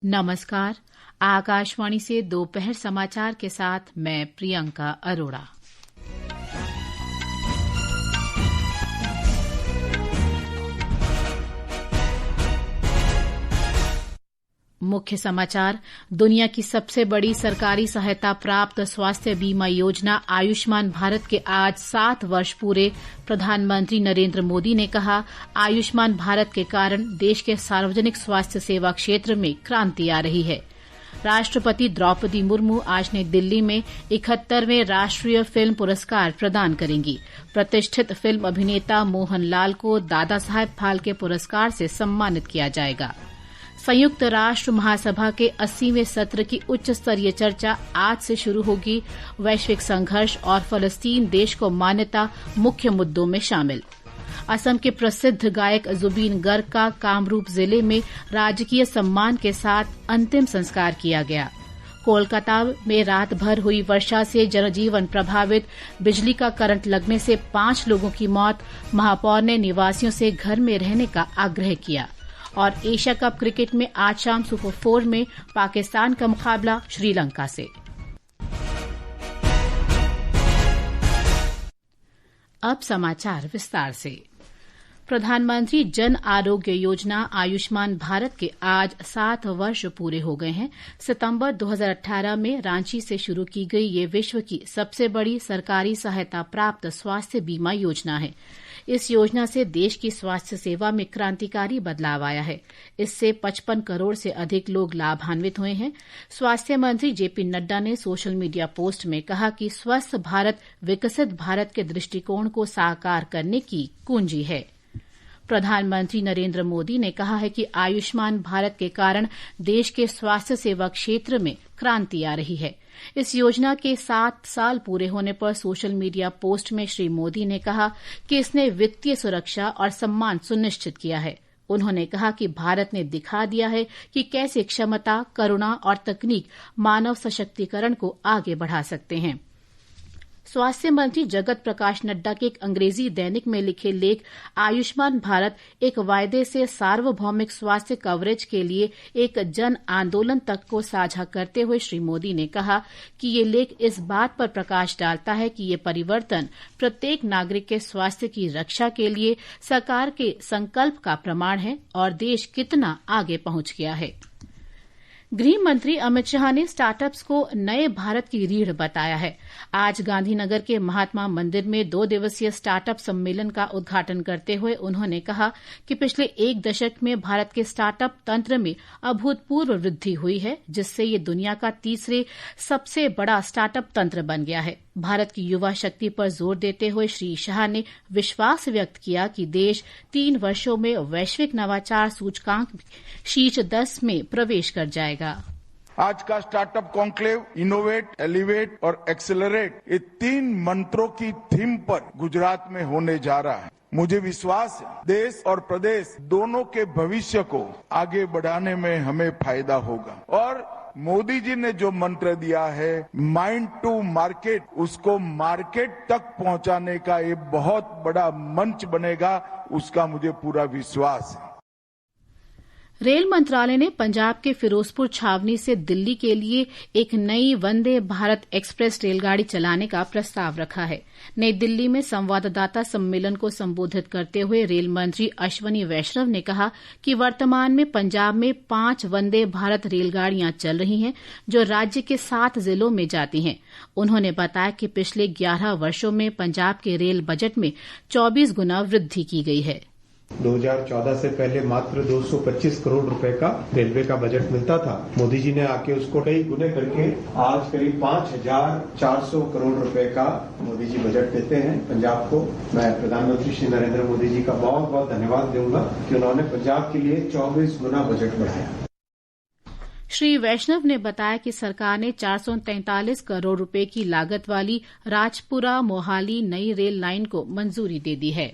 नमस्कार। आकाशवाणी से दोपहर समाचार के साथ मैं प्रियंका अरोड़ा। मुख्य समाचार। दुनिया की सबसे बड़ी सरकारी सहायता प्राप्त स्वास्थ्य बीमा योजना आयुष्मान भारत के आज 7 वर्ष पूरे। प्रधानमंत्री नरेंद्र मोदी ने कहा, आयुष्मान भारत के कारण देश के सार्वजनिक स्वास्थ्य सेवा क्षेत्र में क्रांति आ रही है। राष्ट्रपति द्रौपदी मुर्मू आज नई दिल्ली में 71वें राष्ट्रीय फिल्म पुरस्कार प्रदान करेंगी। प्रतिष्ठित फिल्म अभिनेता मोहन लाल को दादा साहेब फाल्के पुरस्कार से सम्मानित किया जाएगा। संयुक्त राष्ट्र महासभा के 80वें सत्र की उच्च स्तरीय चर्चा आज से शुरू होगी। वैश्विक संघर्ष और फलस्तीन देश को मान्यता मुख्य मुद्दों में शामिल। असम के प्रसिद्ध गायक जुबीन गर्ग का कामरूप जिले में राजकीय सम्मान के साथ अंतिम संस्कार किया गया। कोलकाता में रात भर हुई वर्षा से जनजीवन प्रभावित। बिजली का करंट लगने से 5 लोगों की मौत। महापौर ने निवासियों से घर में रहने का आग्रह किया। और एशिया कप क्रिकेट में आज शाम सुपर 4 में पाकिस्तान का मुकाबला श्रीलंका से। अब समाचार विस्तार से। प्रधानमंत्री जन आरोग्य योजना आयुष्मान भारत के आज 7 वर्ष पूरे हो गए हैं। सितंबर 2018 में रांची से शुरू की गई ये विश्व की सबसे बड़ी सरकारी सहायता प्राप्त स्वास्थ्य बीमा योजना है। इस योजना से देश की स्वास्थ्य सेवा में क्रांतिकारी बदलाव आया है। इससे 55 करोड़ से अधिक लोग लाभान्वित हुए हैं। स्वास्थ्य मंत्री जेपी नड्डा ने सोशल मीडिया पोस्ट में कहा कि स्वस्थ भारत विकसित भारत के दृष्टिकोण को साकार करने की कुंजी है। प्रधानमंत्री नरेंद्र मोदी ने कहा है कि आयुष्मान भारत के कारण देश के स्वास्थ्य सेवा क्षेत्र में क्रांति आ रही है। इस योजना के 7 साल पूरे होने पर सोशल मीडिया पोस्ट में श्री मोदी ने कहा कि इसने वित्तीय सुरक्षा और सम्मान सुनिश्चित किया है। उन्होंने कहा कि भारत ने दिखा दिया है कि कैसे क्षमता, करुणा और तकनीक मानव सशक्तिकरण को आगे बढ़ा सकते हैं। स्वास्थ्य मंत्री जगत प्रकाश नड्डा के एक अंग्रेजी दैनिक में लिखे लेख आयुष्मान भारत एक वायदे से सार्वभौमिक स्वास्थ्य कवरेज के लिए एक जन आंदोलन तक को साझा करते हुए श्री मोदी ने कहा कि ये लेख इस बात पर प्रकाश डालता है कि ये परिवर्तन प्रत्येक नागरिक के स्वास्थ्य की रक्षा के लिए सरकार के संकल्प का प्रमाण है और देश कितना आगे पहुंच गया है। गृह मंत्री अमित शाह ने स्टार्टअप्स को नए भारत की रीढ़ बताया है। आज गांधीनगर के महात्मा मंदिर में 2 दिवसीय स्टार्टअप सम्मेलन का उद्घाटन करते हुए उन्होंने कहा कि पिछले 1 दशक में भारत के स्टार्टअप तंत्र में अभूतपूर्व वृद्धि हुई है, जिससे ये दुनिया का तीसरे सबसे बड़ा स्टार्टअप तंत्र बन गया है। भारत की युवा शक्ति पर जोर देते हुए श्री शाह ने विश्वास व्यक्त किया कि देश 3 वर्षों में वैश्विक नवाचार सूचकांक शीर्ष 10 में प्रवेश कर जाएगा। आज का स्टार्टअप कॉन्क्लेव इनोवेट, एलिवेट और एक्सेलरेट, ये 3 मंत्रों की थीम पर गुजरात में होने जा रहा है। मुझे विश्वास है देश और प्रदेश दोनों के भविष्य को आगे बढ़ाने में हमें फायदा होगा। और मोदी जी ने जो मंत्र दिया है माइंड टू मार्केट, उसको मार्केट तक पहुंचाने का ये बहुत बड़ा मंच बनेगा, उसका मुझे पूरा विश्वास है। रेल मंत्रालय ने पंजाब के फिरोजपुर छावनी से दिल्ली के लिए एक नई वंदे भारत एक्सप्रेस रेलगाड़ी चलाने का प्रस्ताव रखा है। नई दिल्ली में संवाददाता सम्मेलन को संबोधित करते हुए रेल मंत्री अश्वनी वैष्णव ने कहा कि वर्तमान में पंजाब में 5 वंदे भारत रेलगाड़ियां चल रही हैं, जो राज्य के 7 जिलों में जाती हैं। उन्होंने बताया कि पिछले 11 वर्षों में पंजाब के रेल बजट में 24 गुना वृद्धि की गई है। 2014 से पहले मात्र 225 करोड़ रुपए का रेलवे का बजट मिलता था। मोदी जी ने आके उसको कई गुने करके आज करीब 5400 करोड़ रुपए का मोदी जी बजट देते हैं पंजाब को। मैं प्रधानमंत्री श्री नरेंद्र मोदी जी का बहुत बहुत धन्यवाद दूंगा कि उन्होंने पंजाब के लिए 24 गुना बजट बढ़ाया। श्री वैष्णव ने बताया कि सरकार ने 443 करोड़ रुपए की लागत वाली राजपुरा मोहाली नई रेल लाइन को मंजूरी दे दी है।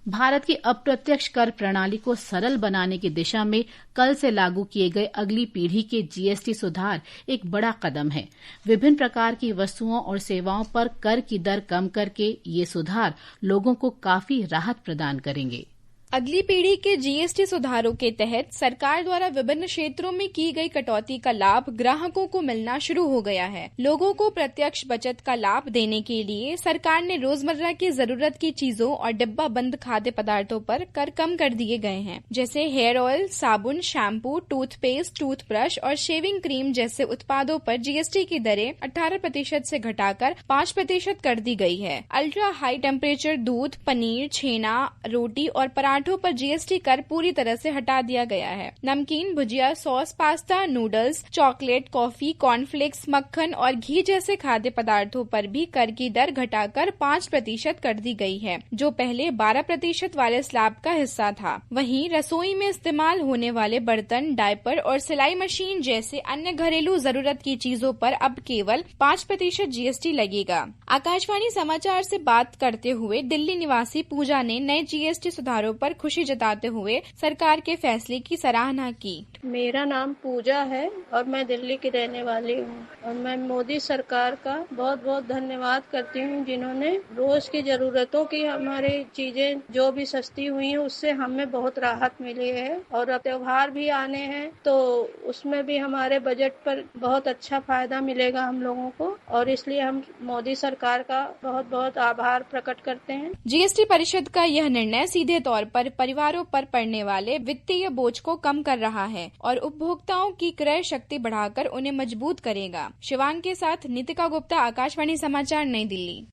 भारत की अप्रत्यक्ष कर प्रणाली को सरल बनाने की दिशा में कल से लागू किए गए अगली पीढ़ी के जीएसटी सुधार एक बड़ा कदम है। विभिन्न प्रकार की वस्तुओं और सेवाओं पर कर की दर कम करके ये सुधार लोगों को काफी राहत प्रदान करेंगे। अगली पीढ़ी के जीएसटी सुधारों के तहत सरकार द्वारा विभिन्न क्षेत्रों में की गई कटौती का लाभ ग्राहकों को मिलना शुरू हो गया है। लोगों को प्रत्यक्ष बचत का लाभ देने के लिए सरकार ने रोजमर्रा की जरूरत की चीजों और डिब्बा बंद खाद्य पदार्थों पर कर कम कर दिए गए हैं, जैसे हेयर ऑयल, साबुन, शैम्पू, टूथपेस्ट, टूथब्रश और शेविंग क्रीम जैसे उत्पादों पर जीएसटी की दरें 18% से घटाकर 5% कर दी गई है। अल्ट्रा हाई टेम्परेचर दूध, पनीर, छेना, रोटी और पराठों पर जीएसटी कर पूरी तरह से हटा दिया गया है। नमकीन, bhujia, sauce, pasta, noodles, chocolate, coffee, cornflakes, मक्खन और घी जैसे खाद्य पदार्थों पर भी कर की दर घटाकर 5% कर दी गई है, जो पहले 12% वाले स्लैब का हिस्सा था। वहीं रसोई में इस्तेमाल होने वाले बर्तन, डायपर और सिलाई मशीन जैसे अन्य घरेलू जरूरत की चीजों पर अब केवल 5% जीएसटी लगेगा। आकाशवाणी समाचार से बात करते हुए दिल्ली निवासी पूजा ने नए जीएसटी सुधारों पर खुशी जताते हुए सरकार के फैसले की सराहना की। मेरा नाम पूजा है और मैं दिल्ली की रहने वाली हूँ और मैं मोदी सरकार का बहुत बहुत धन्यवाद करती हूँ, जिन्होंने रोज की जरूरतों की हमारी चीजें जो भी सस्ती हुई हैं उससे हमें बहुत राहत मिली है। और अब त्योहार भी आने हैं तो उसमें भी हमारे बजट पर बहुत अच्छा फायदा मिलेगा हम लोगों को, और इसलिए हम मोदी सरकार का बहुत बहुत आभार प्रकट करते हैं। जीएसटी परिषद का यह निर्णय सीधे तौर पर परिवारों पर पड़ने वाले वित्तीय बोझ को कम कर रहा है और उपभोक्ताओं की क्रय शक्ति बढ़ाकर उन्हें मजबूत करेगा। शिवांग के साथ नितिका गुप्ता, आकाशवाणी समाचार, नई दिल्ली।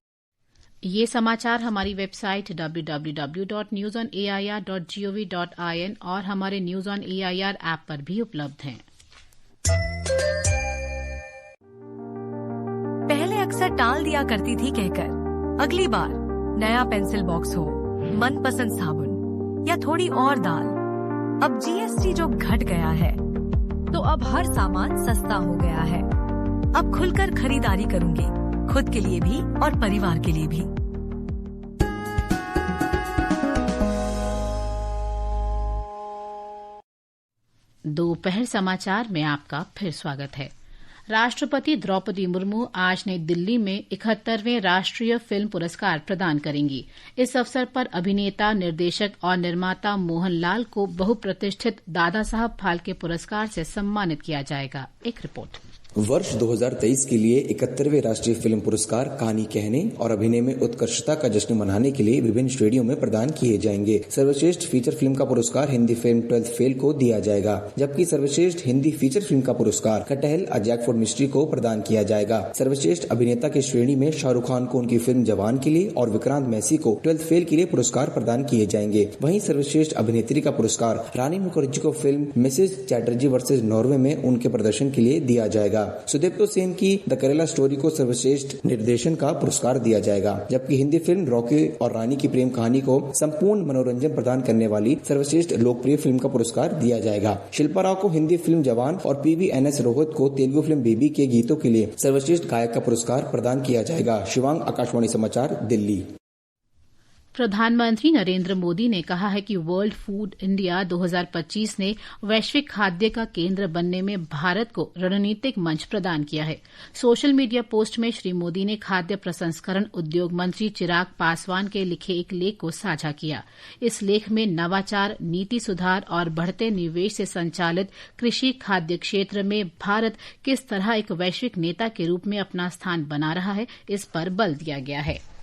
ये समाचार हमारी वेबसाइट www.newsonair.gov.in और हमारे न्यूज ऑन एआईआर ऐप पर भी उपलब्ध हैं। पहले अक्सर टाल दिया करती थी कहकर अगली बार नया पेंसिल बॉक्स हो, मनपसंद साबुन या थोड़ी और दाल। अब जीएसटी जो घट गया है तो अब हर सामान सस्ता हो गया है। अब खुलकर खरीदारी करूंगी, खुद के लिए भी और परिवार के लिए भी। दोपहर समाचार में आपका फिर स्वागत है। राष्ट्रपति द्रौपदी मुर्मू आज नई दिल्ली में 71वें राष्ट्रीय फिल्म पुरस्कार प्रदान करेंगी। इस अवसर पर अभिनेता, निर्देशक और निर्माता मोहनलाल को बहुप्रतिष्ठित दादा साहब फाल्के पुरस्कार से सम्मानित किया जाएगा। एक रिपोर्ट। वर्ष 2023 के लिए 71वें राष्ट्रीय फिल्म पुरस्कार कहानी कहने और अभिनय में उत्कृष्टता का जश्न मनाने के लिए विभिन्न श्रेणियों में प्रदान किए जाएंगे। सर्वश्रेष्ठ फीचर फिल्म का पुरस्कार हिंदी फिल्म 12th फेल को दिया जाएगा, जबकि सर्वश्रेष्ठ हिंदी फीचर फिल्म का पुरस्कार कटहल अ जैकफ्रूट मिस्ट्री को प्रदान किया जाएगा। सर्वश्रेष्ठ अभिनेता की श्रेणी में शाहरुख खान को उनकी फिल्म जवान के लिए और विक्रांत मैसी को 12th फेल के लिए पुरस्कार प्रदान किए जाएंगे। वहीं सर्वश्रेष्ठ अभिनेत्री का पुरस्कार रानी मुखर्जी को film Mrs Chatterjee versus Norway में उनके प्रदर्शन के लिए दिया जाएगा। सुदीप्तो सेन की द केरला स्टोरी को सर्वश्रेष्ठ निर्देशन का पुरस्कार दिया जाएगा, जबकि हिंदी फिल्म रॉकी और रानी की प्रेम कहानी को संपूर्ण मनोरंजन प्रदान करने वाली सर्वश्रेष्ठ लोकप्रिय फिल्म का पुरस्कार दिया जाएगा। शिल्पा राव को हिंदी फिल्म जवान और PVNS रोहित को तेलुगु फिल्म बेबी के गीतों के लिए सर्वश्रेष्ठ गायक का पुरस्कार प्रदान किया जाएगा। शिवांग, आकाशवाणी समाचार, दिल्ली। प्रधानमंत्री नरेंद्र मोदी ने कहा है कि वर्ल्ड फूड इंडिया 2025 ने वैश्विक खाद्य का केंद्र बनने में भारत को रणनीतिक मंच प्रदान किया है। सोशल मीडिया पोस्ट में श्री मोदी ने खाद्य प्रसंस्करण उद्योग मंत्री चिराग पासवान के लिखे एक लेख को साझा किया। इस लेख में नवाचार, नीति सुधार और बढ़ते निवेश से संचालित कृषि खाद्य क्षेत्र में भारत किस तरह एक वैश्विक नेता के रूप में अपना स्थान बना रहा है, इस पर बल दिया गया है।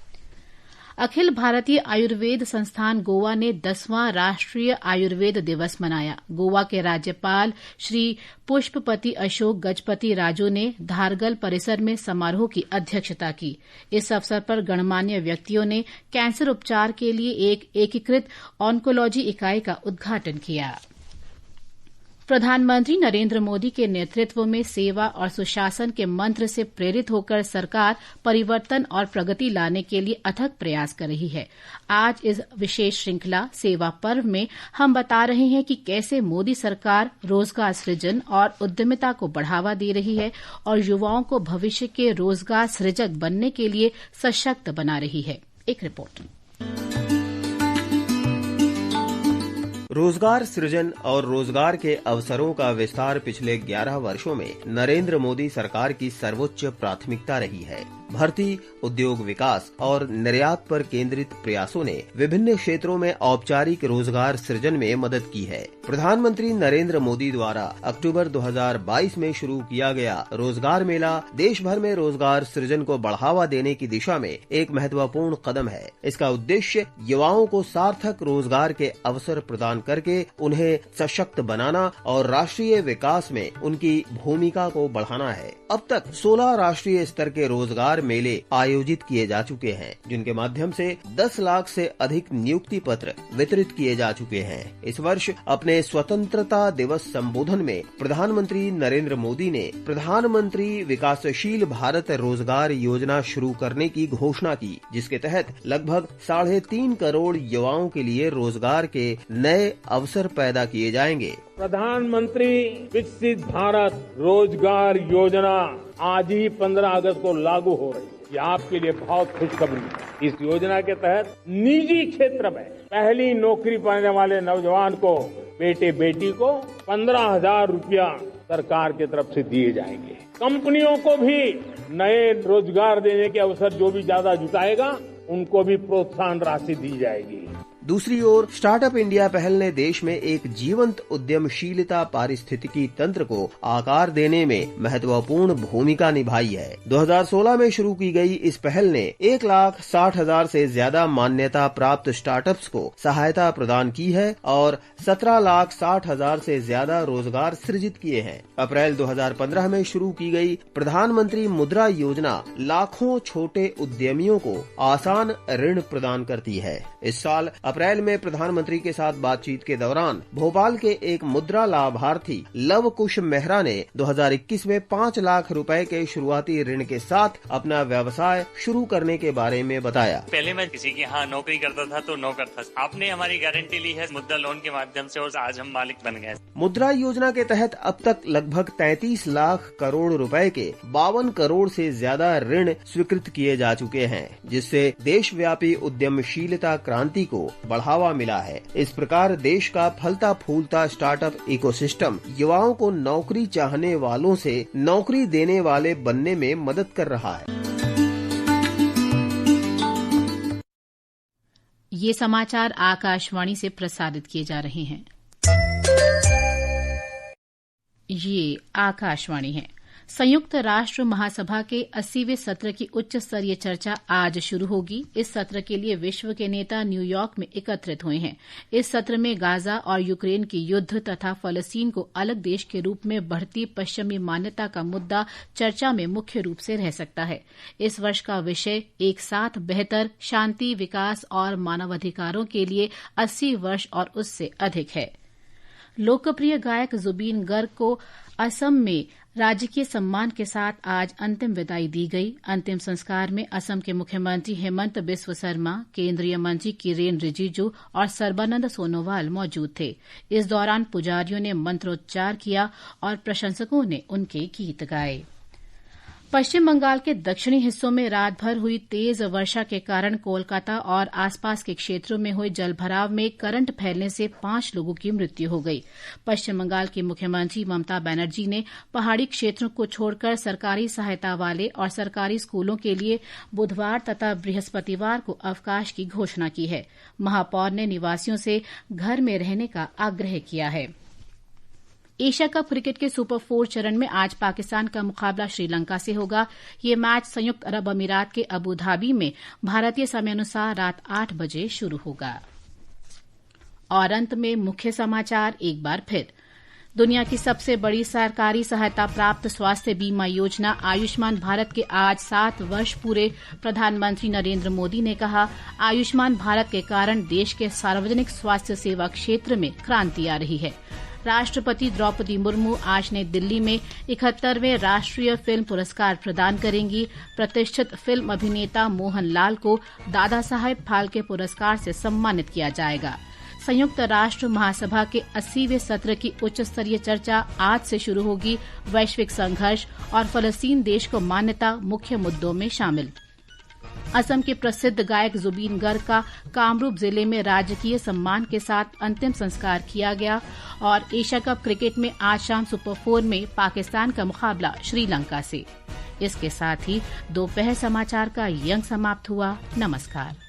अखिल भारतीय आयुर्वेद संस्थान गोवा ने 10वां राष्ट्रीय आयुर्वेद दिवस मनाया। गोवा के राज्यपाल श्री पुष्पपति अशोक गजपति राजू ने धारगल परिसर में समारोह की अध्यक्षता की। इस अवसर पर गणमान्य व्यक्तियों ने कैंसर उपचार के लिए एक एकीकृत ऑन्कोलॉजी इकाई का उद्घाटन किया। प्रधानमंत्री नरेंद्र मोदी के नेतृत्व में सेवा और सुशासन के मंत्र से प्रेरित होकर सरकार परिवर्तन और प्रगति लाने के लिए अथक प्रयास कर रही है। आज इस विशेष श्रृंखला सेवा पर्व में हम बता रहे हैं कि कैसे मोदी सरकार रोजगार सृजन और उद्यमिता को बढ़ावा दे रही है और युवाओं को भविष्य के रोजगार सृजक बनने के लिए सशक्त बना रही है। एक रिपोर्ट। रोजगार सृजन और रोजगार के अवसरों का विस्तार पिछले 11 वर्षों में नरेंद्र मोदी सरकार की सर्वोच्च प्राथमिकता रही है। भर्ती, उद्योग विकास और निर्यात पर केंद्रित प्रयासों ने विभिन्न क्षेत्रों में औपचारिक रोजगार सृजन में मदद की है। प्रधानमंत्री नरेंद्र मोदी द्वारा अक्टूबर 2022 में शुरू किया गया रोजगार मेला देश भर में रोजगार सृजन को बढ़ावा देने की दिशा में एक महत्वपूर्ण कदम है। इसका उद्देश्य युवाओं को सार्थक रोजगार के अवसर प्रदान करके उन्हें सशक्त बनाना और राष्ट्रीय विकास में उनकी भूमिका को बढ़ाना है। अब तक 16 राष्ट्रीय स्तर के रोजगार मेले आयोजित किए जा चुके हैं, जिनके माध्यम से 10 लाख से अधिक नियुक्ति पत्र वितरित किए जा चुके हैं। इस वर्ष अपने स्वतंत्रता दिवस संबोधन में प्रधानमंत्री नरेंद्र मोदी ने प्रधानमंत्री विकासशील भारत रोजगार योजना शुरू करने की घोषणा की, जिसके तहत लगभग 3.5 करोड़ युवाओं के लिए रोजगार के नए अवसर पैदा किए जाएंगे। प्रधानमंत्री विकसित भारत रोजगार योजना आज ही 15 अगस्त को लागू हो रही है। ये आपके लिए बहुत खुशखबरी है। इस योजना के तहत निजी क्षेत्र में पहली नौकरी पाने वाले नौजवान को बेटे बेटी को 15,000 रुपया सरकार की तरफ से दिए जाएंगे। कंपनियों को भी नए रोजगार देने के अवसर जो भी ज्यादा जुटाएगा उनको भी प्रोत्साहन राशि दी जाएगी। दूसरी ओर स्टार्टअप इंडिया पहल ने देश में एक जीवंत उद्यमशीलता पारिस्थितिकी तंत्र को आकार देने में महत्वपूर्ण भूमिका निभाई है। 2016 में शुरू की गई इस पहल ने 1,60,000 से ज्यादा मान्यता प्राप्त स्टार्टअप्स को सहायता प्रदान की है और 17,60,000 से ज्यादा रोजगार सृजित किए हैं। अप्रैल 2015 में शुरू की गई प्रधानमंत्री मुद्रा योजना लाखों छोटे उद्यमियों को आसान ऋण प्रदान करती है। इस साल अप्रैल में प्रधानमंत्री के साथ बातचीत के दौरान भोपाल के एक मुद्रा लाभार्थी लव कुश मेहरा ने 2021 में 5 लाख रुपए के शुरुआती ऋण के साथ अपना व्यवसाय शुरू करने के बारे में बताया। पहले मैं किसी के यहाँ नौकरी करता था तो नौकर था। आपने हमारी गारंटी ली है मुद्रा लोन के माध्यम से और आज हम मालिक बन गए। मुद्रा योजना के तहत अब तक लगभग 33 लाख करोड़ रुपए के 52 करोड़ से ज्यादा ऋण स्वीकृत किए जा चुके हैं, जिससे देशव्यापी उद्यमशीलता क्रांति को बढ़ावा मिला है। इस प्रकार देश का फलता फूलता स्टार्टअप इकोसिस्टम युवाओं को नौकरी चाहने वालों से नौकरी देने वाले बनने में मदद कर रहा है। ये समाचार आकाशवाणी से प्रसारित किए जा रहे हैं। ये आकाशवाणी है। संयुक्त राष्ट्र महासभा के 80वें सत्र की उच्च स्तरीय चर्चा आज शुरू होगी। इस सत्र के लिए विश्व के नेता न्यूयॉर्क में एकत्रित हुए हैं। इस सत्र में गाजा और यूक्रेन की युद्ध तथा फलस्तीन को अलग देश के रूप में बढ़ती पश्चिमी मान्यता का मुद्दा चर्चा में मुख्य रूप से रह सकता है। इस वर्ष का विषय एक साथ बेहतर शांति, विकास और मानवाधिकारों के लिए 80 वर्ष और उससे अधिक है। लोकप्रिय गायक जुबीन गर्ग को असम में राजकीय सम्मान के साथ आज अंतिम विदाई दी गई। अंतिम संस्कार में असम के मुख्यमंत्री हेमंत बिस्व शर्मा, केंद्रीय मंत्री किरेन रिजिजू और सर्बानंद सोनोवाल मौजूद थे। इस दौरान पुजारियों ने मंत्रोच्चार किया और प्रशंसकों ने उनके गीत गाए। पश्चिम बंगाल के दक्षिणी हिस्सों में रात भर हुई तेज वर्षा के कारण कोलकाता और आसपास के क्षेत्रों में हुए जलभराव में करंट फैलने से 5 लोगों की मृत्यु हो गई। पश्चिम बंगाल की मुख्यमंत्री ममता बनर्जी ने पहाड़ी क्षेत्रों को छोड़कर सरकारी सहायता वाले और सरकारी स्कूलों के लिए बुधवार तथा बृहस्पतिवार को अवकाश की घोषणा की है। महापौर ने निवासियों से घर में रहने का आग्रह किया है। एशिया कप क्रिकेट के सुपर 4 चरण में आज पाकिस्तान का मुकाबला श्रीलंका से होगा। ये मैच संयुक्त अरब अमीरात के अबू धाबी में भारतीय समयानुसार रात 8 बजे शुरू होगा। और अंत में मुख्य समाचार एक बार फिर। दुनिया की सबसे बड़ी सरकारी सहायता प्राप्त स्वास्थ्य बीमा योजना आयुष्मान भारत के आज 7 वर्ष पूरे। प्रधानमंत्री नरेंद्र मोदी ने कहा, आयुष्मान भारत के कारण देश के सार्वजनिक स्वास्थ्य सेवा क्षेत्र में क्रांति आ रही है। राष्ट्रपति द्रौपदी मुर्मू आज नई दिल्ली में 71वें राष्ट्रीय फिल्म पुरस्कार प्रदान करेंगी। प्रतिष्ठित फिल्म अभिनेता मोहन लाल को दादा साहेब फाल्के पुरस्कार से सम्मानित किया जाएगा। संयुक्त राष्ट्र महासभा के 80वें सत्र की उच्च स्तरीय चर्चा आज से शुरू होगी। वैश्विक संघर्ष और फलस्तीन देश को मान्यता मुख्य मुद्दों में शामिल। असम के प्रसिद्ध गायक जुबीन गर्ग का कामरूप जिले में राजकीय सम्मान के साथ अंतिम संस्कार किया गया। और एशिया कप क्रिकेट में आज शाम सुपर 4 में पाकिस्तान का मुकाबला श्रीलंका से। इसके साथ ही दोपहर समाचार का ये अंक समाप्त हुआ। नमस्कार।